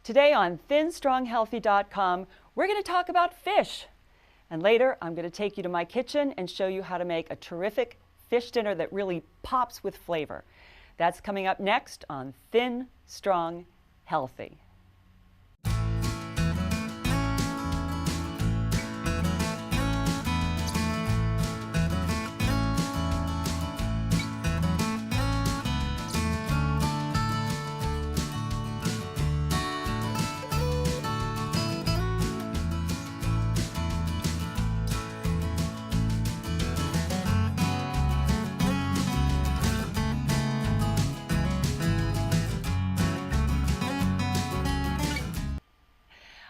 Today on thinstronghealthy.com, we're going to talk about fish. And later, I'm going to take you to my kitchen and show you how to make a terrific fish dinner that really pops with flavor. That's coming up next on Thin, Strong, Healthy.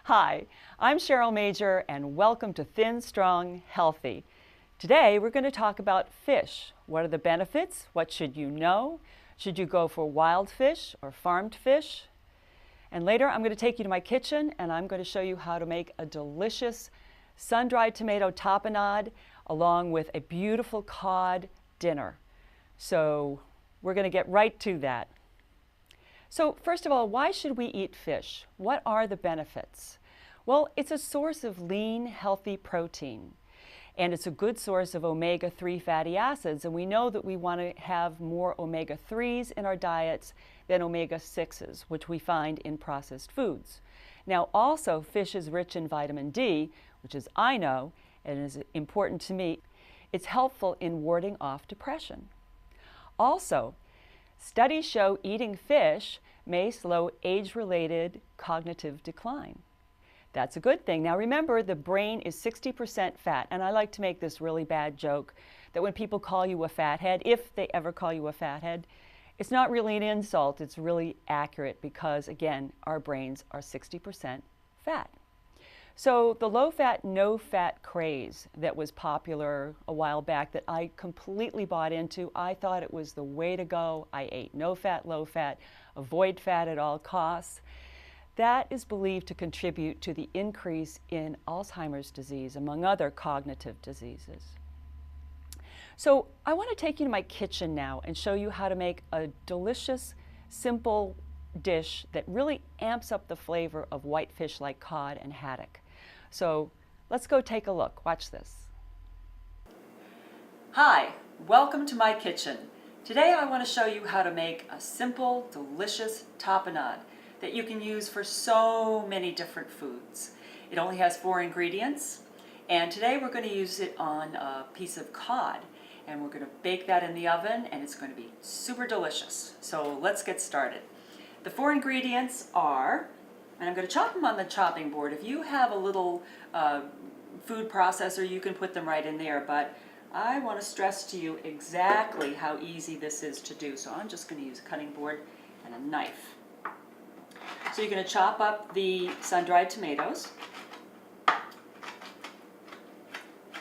Hi, I'm Cheryl Major and welcome to Thin, Strong, Healthy. Today we're going to talk about fish. What are the benefits? What should you know? Should you go for wild fish or farmed fish? And later I'm going to take you to my kitchen and I'm going to show you how to make a delicious sun-dried tomato tapenade along with a beautiful cod dinner. So we're going to get right to that. So first of all, why should we eat fish? What are the benefits? Well, it's a source of lean, healthy protein, and it's a good source of omega-3 fatty acids, and we know that we want to have more omega-3s in our diets than omega-6s, which we find in processed foods. Now, also, fish is rich in vitamin D, which is I know, and is important to me. It's helpful in warding off depression. Also, studies show eating fish may slow age-related cognitive decline. That's a good thing. Now remember, the brain is 60% fat, and I like to make this really bad joke that when people call you a fathead, if they ever call you a fathead, it's not really an insult, it's really accurate because, again, our brains are 60% fat. So the low-fat, no-fat craze that was popular a while back that I completely bought into, I thought it was the way to go. I ate no-fat, low-fat, avoid fat at all costs. That is believed to contribute to the increase in Alzheimer's disease, among other cognitive diseases. So I want to take you to my kitchen now and show you how to make a delicious, simple dish that really amps up the flavor of white fish like cod and haddock. So let's go take a look. Watch this. Hi, welcome to my kitchen. Today I want to show you how to make a simple, delicious tapenade that you can use for so many different foods. It only has 4 ingredients, and today we're going to use it on a piece of cod, and we're going to bake that in the oven, and it's going to be super delicious. So let's get started. The 4 ingredients are, and I'm going to chop them on the chopping board. If you have a little food processor, you can put them right in there, but I want to stress to you exactly how easy this is to do. So I'm just going to use a cutting board and a knife. So you're going to chop up the sun-dried tomatoes,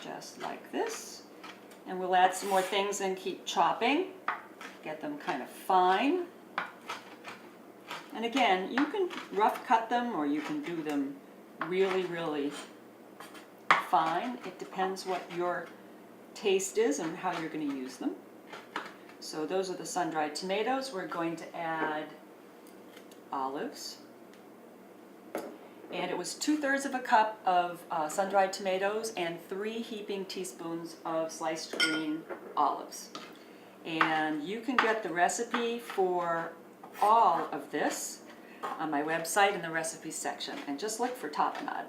just like this. And we'll add some more things and keep chopping, get them kind of fine. And again, you can rough cut them or you can do them really, really fine. It depends what your taste is and how you're going to use them. So those are the sun-dried tomatoes. We're going to add olives. And it was 2/3 of a cup of sun-dried tomatoes and 3 heaping teaspoons of sliced green olives. And you can get the recipe for all of this on my website in the recipes section. And just look for tapenade,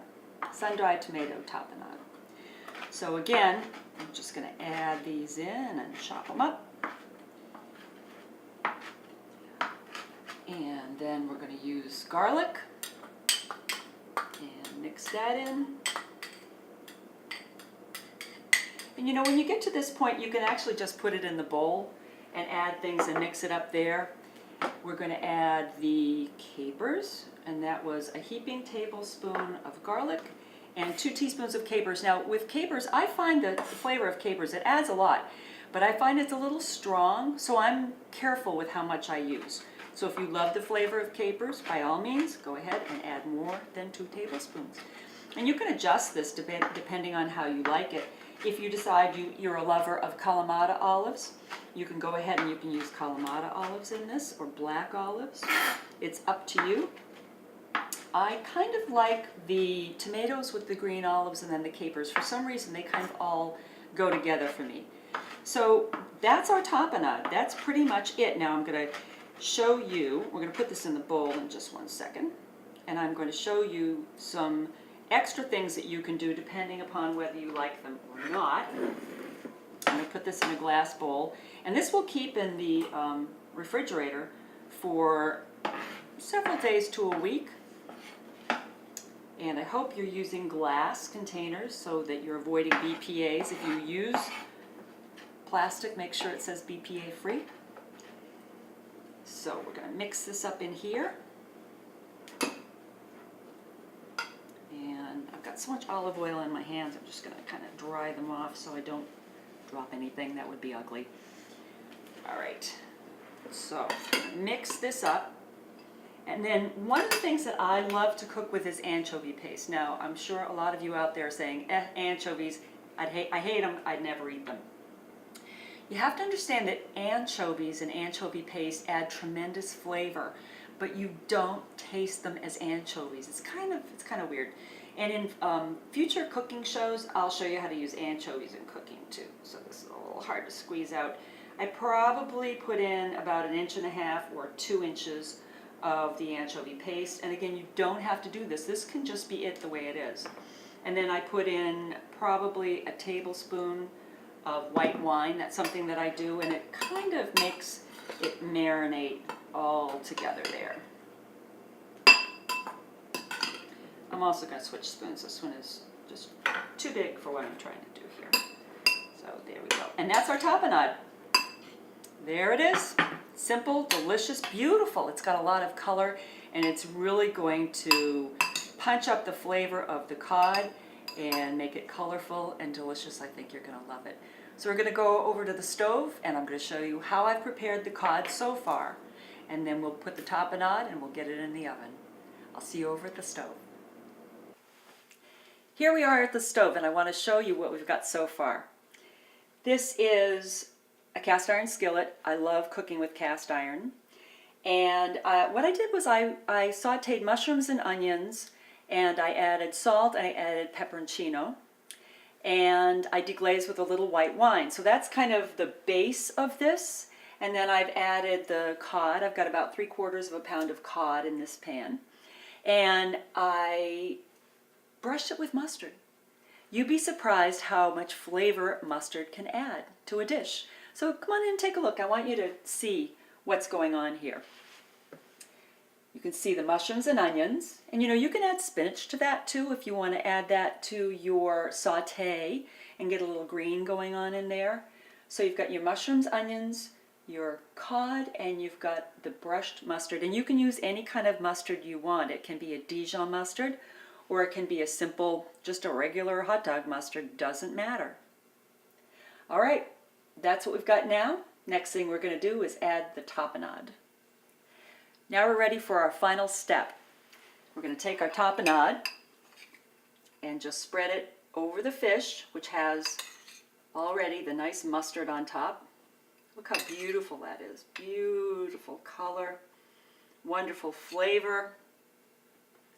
sun-dried tomato tapenade. So again, I'm just going to add these in and chop them up. And then we're going to use garlic and mix that in. And you know, when you get to this point, you can actually just put it in the bowl and add things and mix it up there. We're going to add the capers, and that was a heaping tablespoon of garlic and 2 teaspoons of capers. Now with capers, I find the flavor of capers, it adds a lot, but I find it's a little strong, so I'm careful with how much I use. So if you love the flavor of capers, by all means, go ahead and add more than 2 tablespoons. And you can adjust this depending on how you like it. If you decide you're a lover of Kalamata olives, you can go ahead and you can use Kalamata olives in this, or black olives. It's up to you. I kind of like the tomatoes with the green olives and then the capers. For some reason, they kind of all go together for me. So that's our tapenade. That's pretty much it. Now I'm going to show you, we're going to put this in the bowl in just one second, and I'm going to show you some extra things that you can do depending upon whether you like them or not. I'm going to put this in a glass bowl, and this will keep in the refrigerator for several days to a week. And I hope you're using glass containers so that you're avoiding BPA's. If you use plastic, make sure it says BPA free. So we're going to mix this up in here. And I've got so much olive oil in my hands, I'm just going to kind of dry them off so I don't drop anything. That would be ugly. All right, so mix this up. And then one of the things that I love to cook with is anchovy paste. Now, I'm sure a lot of you out there are saying, anchovies, I hate them, I'd never eat them. You have to understand that anchovies and anchovy paste add tremendous flavor, but you don't taste them as anchovies. It's kind of weird. And in future cooking shows, I'll show you how to use anchovies in cooking too. So this is a little hard to squeeze out. I probably put in about 1.5 inches or 2 inches of the anchovy paste. And again, you don't have to do this. This can just be it the way it is. And then I put in probably a tablespoon of white wine. That's something that I do, and it kind of makes it marinate all together there. I'm also going to switch spoons. This one is just too big for what I'm trying to do here. So there we go. And that's our tapenade. There it is. Simple, delicious, beautiful. It's got a lot of color, and it's really going to punch up the flavor of the cod and make it colorful and delicious. I think you're going to love it. So we're going to go over to the stove, and I'm going to show you how I've prepared the cod so far. And then we'll put the tapenade and we'll get it in the oven. I'll see you over at the stove. Here we are at the stove, and I want to show you what we've got so far. This is a cast iron skillet. I love cooking with cast iron. And what I did was I sauteed mushrooms and onions, and I added salt, and I added peperoncino, and I deglazed with a little white wine. So that's kind of the base of this. And then I've added the cod. I've got about 3/4 pound of cod in this pan. And I brushed it with mustard. You'd be surprised how much flavor mustard can add to a dish. So come on in and take a look. I want you to see what's going on here. You can see the mushrooms and onions. And you can add spinach to that too if you want to add that to your saute and get a little green going on in there. So you've got your mushrooms, onions, your cod, and you've got the brushed mustard. And you can use any kind of mustard you want. It can be a Dijon mustard, or it can be a simple, just a regular hot dog mustard. Doesn't matter. All right. That's what we've got now. Next thing we're going to do is add the tapenade. Now we're ready for our final step. We're going to take our tapenade and just spread it over the fish, which has already the nice mustard on top. Look how beautiful that is. Beautiful color, wonderful flavor.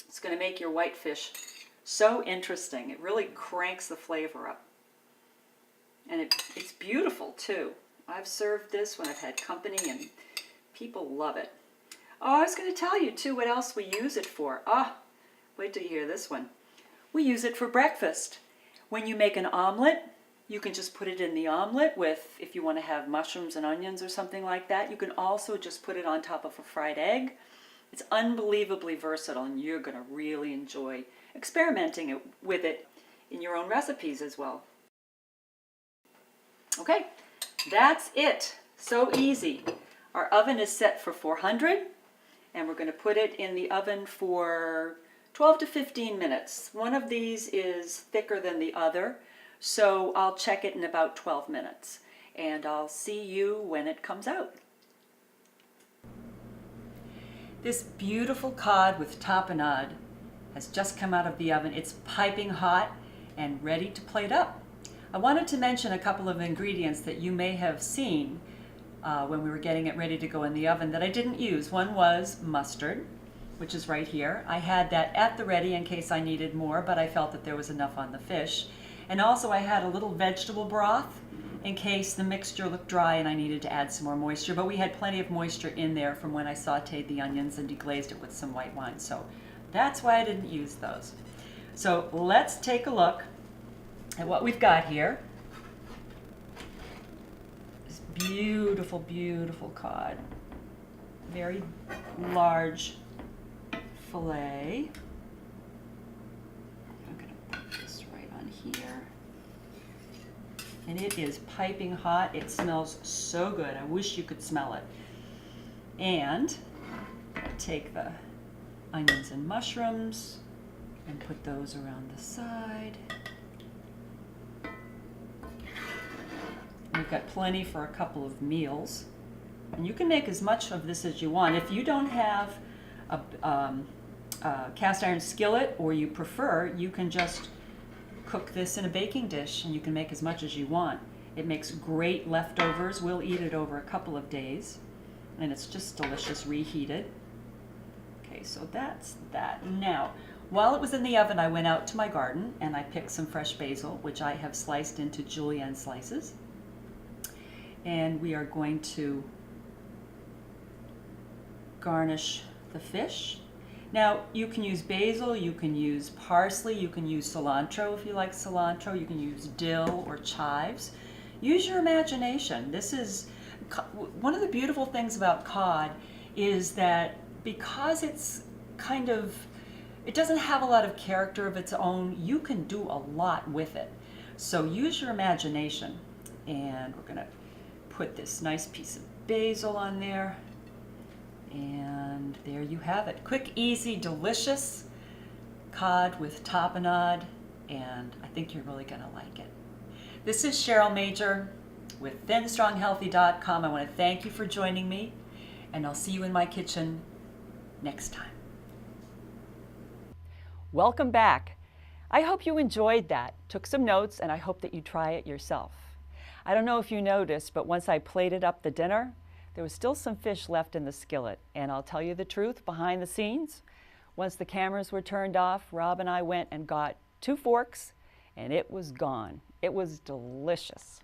It's going to make your white fish so interesting. It really cranks the flavor up. And it's beautiful too. I've served this when I've had company and people love it. Oh, I was going to tell you too what else we use it for. Wait till you hear this one. We use it for breakfast. When you make an omelet, you can just put it in the omelet with, if you want to have mushrooms and onions or something like that. You can also just put it on top of a fried egg. It's unbelievably versatile, and you're going to really enjoy experimenting with it in your own recipes as well. Okay, that's it. So easy. Our oven is set for 400, and we're going to put it in the oven for 12 to 15 minutes. One of these is thicker than the other, so I'll check it in about 12 minutes, and I'll see you when it comes out. This beautiful cod with tapenade has just come out of the oven. It's piping hot and ready to plate up. I wanted to mention a couple of ingredients that you may have seen when we were getting it ready to go in the oven that I didn't use. One was mustard, which is right here. I had that at the ready in case I needed more, but I felt that there was enough on the fish. And also I had a little vegetable broth in case the mixture looked dry and I needed to add some more moisture. But we had plenty of moisture in there from when I sauteed the onions and deglazed it with some white wine. So that's why I didn't use those. So let's take a look at what we've got here. This beautiful, beautiful cod. Very large fillet. I'm going to put this right on here. And it is piping hot. It smells so good. I wish you could smell it. And take the onions and mushrooms and put those around the side. We've got plenty for a couple of meals. And you can make as much of this as you want. If you don't have a cast iron skillet, or you prefer, you can just cook this in a baking dish and you can make as much as you want. It makes great leftovers. We'll eat it over a couple of days and it's just delicious reheated. Okay, so that's that. Now, while it was in the oven, I went out to my garden and I picked some fresh basil, which I have sliced into julienne slices. And we are going to garnish the fish. Now, you can use basil, you can use parsley, you can use cilantro if you like cilantro, you can use dill or chives. Use your imagination. This is one of the beautiful things about cod is that because it's kind of, it doesn't have a lot of character of its own, you can do a lot with it. So use your imagination. And we're gonna put this nice piece of basil on there. And there you have it. Quick, easy, delicious cod with tapenade, and I think you're really gonna like it. This is Cheryl Major with ThinStrongHealthy.com. I want to thank you for joining me, and I'll see you in my kitchen next time. Welcome back. I hope you enjoyed that, took some notes, and I hope that you try it yourself. I don't know if you noticed, but once I plated up the dinner, there was still some fish left in the skillet. And I'll tell you the truth, behind the scenes, once the cameras were turned off, Rob and I went and got 2 forks, and it was gone. It was delicious.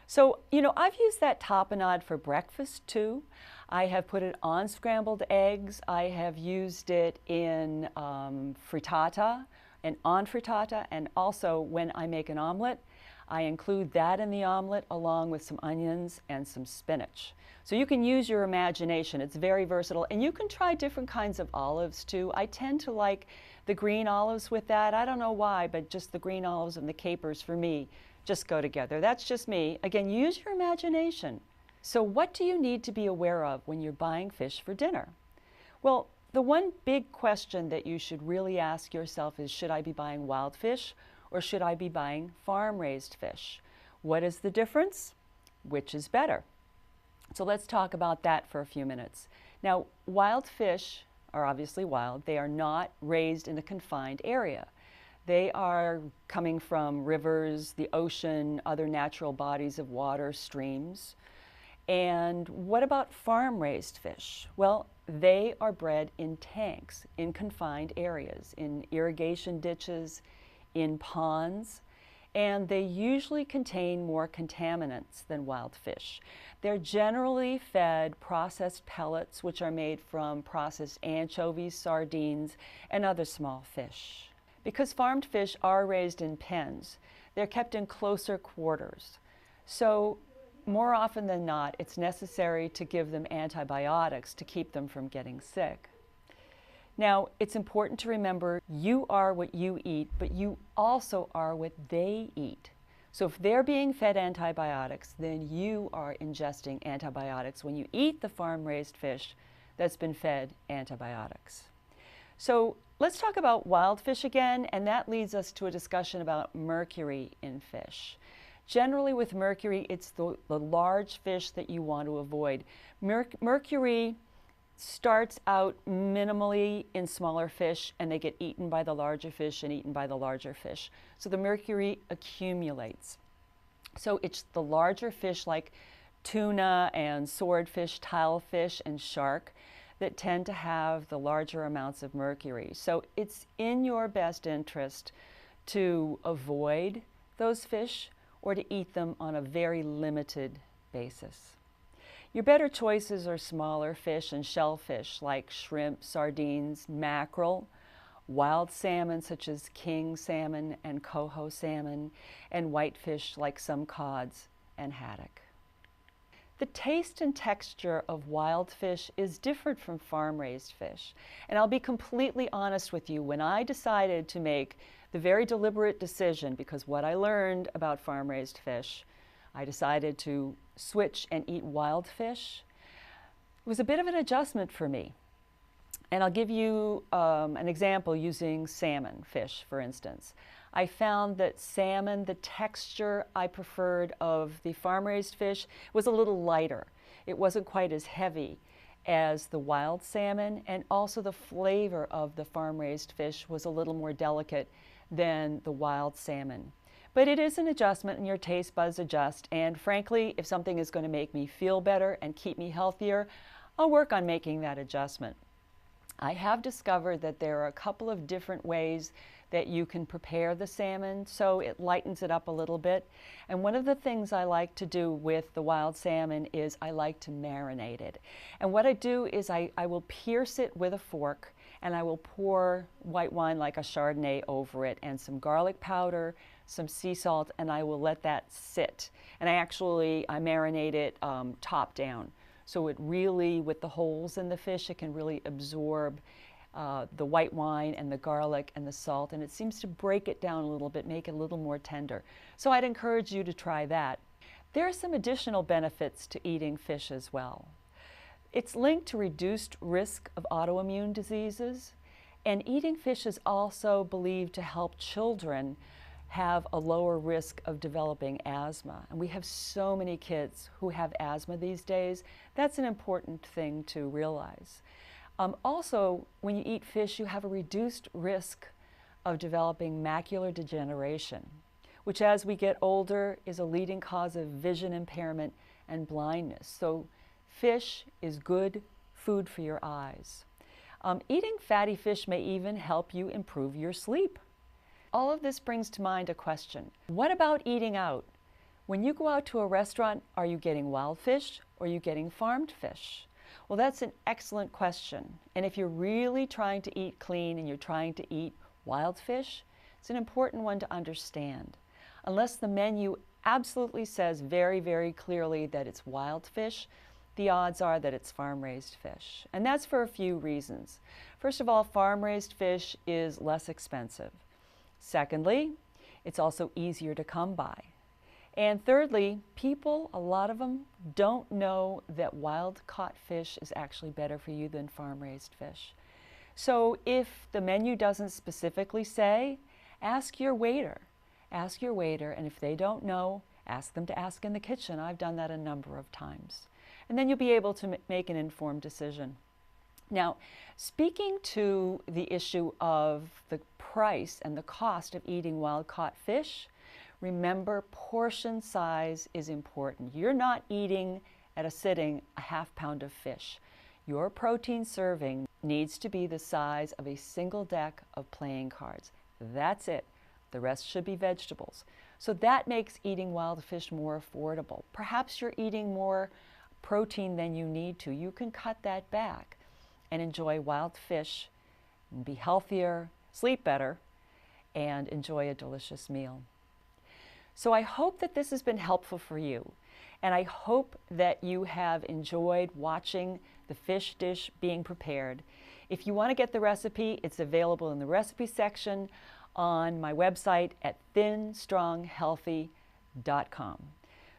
So, you know, I've used that tapenade for breakfast too. I have put it on scrambled eggs. I have used it in frittata and on frittata, and also when I make an omelet, I include that in the omelet along with some onions and some spinach. So you can use your imagination. It's very versatile, and you can try different kinds of olives too. I tend to like the green olives with that. I don't know why, but just the green olives and the capers for me just go together. That's just me. Again, use your imagination. So what do you need to be aware of when you're buying fish for dinner? Well, the one big question that you should really ask yourself is, should I be buying wild fish or should I be buying farm-raised fish? What is the difference? Which is better? So let's talk about that for a few minutes. Now, wild fish are obviously wild. They are not raised in a confined area. They are coming from rivers, the ocean, other natural bodies of water, streams. And what about farm-raised fish? Well, they are bred in tanks, in confined areas, in irrigation ditches, in ponds, and they usually contain more contaminants than wild fish. They're generally fed processed pellets, which are made from processed anchovies, sardines, and other small fish. Because farmed fish are raised in pens, they're kept in closer quarters. So more often than not, it's necessary to give them antibiotics to keep them from getting sick. Now, it's important to remember you are what you eat, but you also are what they eat. So if they're being fed antibiotics, then you are ingesting antibiotics when you eat the farm-raised fish that's been fed antibiotics. So let's talk about wild fish again, and that leads us to a discussion about mercury in fish. Generally with mercury, it's the large fish that you want to avoid. Mercury starts out minimally in smaller fish, and they get eaten by the larger fish and eaten by the larger fish. So the mercury accumulates. So it's the larger fish like tuna and swordfish, tilefish, and shark that tend to have the larger amounts of mercury. So it's in your best interest to avoid those fish or to eat them on a very limited basis. Your better choices are smaller fish and shellfish like shrimp, sardines, mackerel, wild salmon such as king salmon and coho salmon, and whitefish like some cods and haddock. The taste and texture of wild fish is different from farm-raised fish. And I'll be completely honest with you, when I decided to make the very deliberate decision, because what I learned about farm-raised fish, I decided to switch and eat wild fish. It was a bit of an adjustment for me. And I'll give you an example using salmon fish, for instance. I found that salmon, the texture I preferred of the farm-raised fish was a little lighter. It wasn't quite as heavy as the wild salmon, and also the flavor of the farm-raised fish was a little more delicate than the wild salmon. But it is an adjustment, and your taste buds adjust, and frankly, if something is going to make me feel better and keep me healthier, I'll work on making that adjustment. I have discovered that there are a couple of different ways that you can prepare the salmon so it lightens it up a little bit. And one of the things I like to do with the wild salmon is I like to marinate it. And what I do is I will pierce it with a fork, and I will pour white wine like a Chardonnay over it and some garlic powder, some sea salt, and I will let that sit. And I marinate it top down. So it really, with the holes in the fish, it can really absorb the white wine and the garlic and the salt, and it seems to break it down a little bit, make it a little more tender. So I'd encourage you to try that. There are some additional benefits to eating fish as well. It's linked to reduced risk of autoimmune diseases, and eating fish is also believed to help children have a lower risk of developing asthma. And we have so many kids who have asthma these days. That's an important thing to realize. Also, when you eat fish, you have a reduced risk of developing macular degeneration, which as we get older is a leading cause of vision impairment and blindness. So fish is good food for your eyes. Eating fatty fish may even help you improve your sleep. All of this brings to mind a question. What about eating out? When you go out to a restaurant, are you getting wild fish or are you getting farmed fish? Well, that's an excellent question. And if you're really trying to eat clean and you're trying to eat wild fish, it's an important one to understand. Unless the menu absolutely says very, very clearly that it's wild fish, the odds are that it's farm-raised fish. And that's for a few reasons. First of all, farm-raised fish is less expensive. Secondly, it's also easier to come by. And thirdly, people, a lot of them, don't know that wild-caught fish is actually better for you than farm-raised fish. So if the menu doesn't specifically say, ask your waiter. Ask your waiter, and if they don't know, ask them to ask in the kitchen. I've done that a number of times. And then you'll be able to make an informed decision. Now, speaking to the issue of the price and the cost of eating wild-caught fish, remember, portion size is important. You're not eating at a sitting a half pound of fish. Your protein serving needs to be the size of a single deck of playing cards. That's it. The rest should be vegetables. So that makes eating wild fish more affordable. Perhaps you're eating more protein than you need to. You can cut that back and enjoy wild fish and be healthier, sleep better, and enjoy a delicious meal. So I hope that this has been helpful for you, and I hope that you have enjoyed watching the fish dish being prepared. If you want to get the recipe, it's available in the recipe section on my website at thinstronghealthy.com.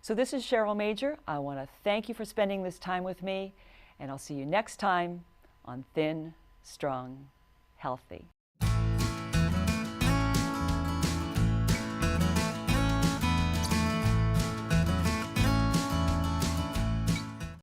So this is Cheryl Major. I want to thank you for spending this time with me, and I'll see you next time on Thin, Strong, Healthy.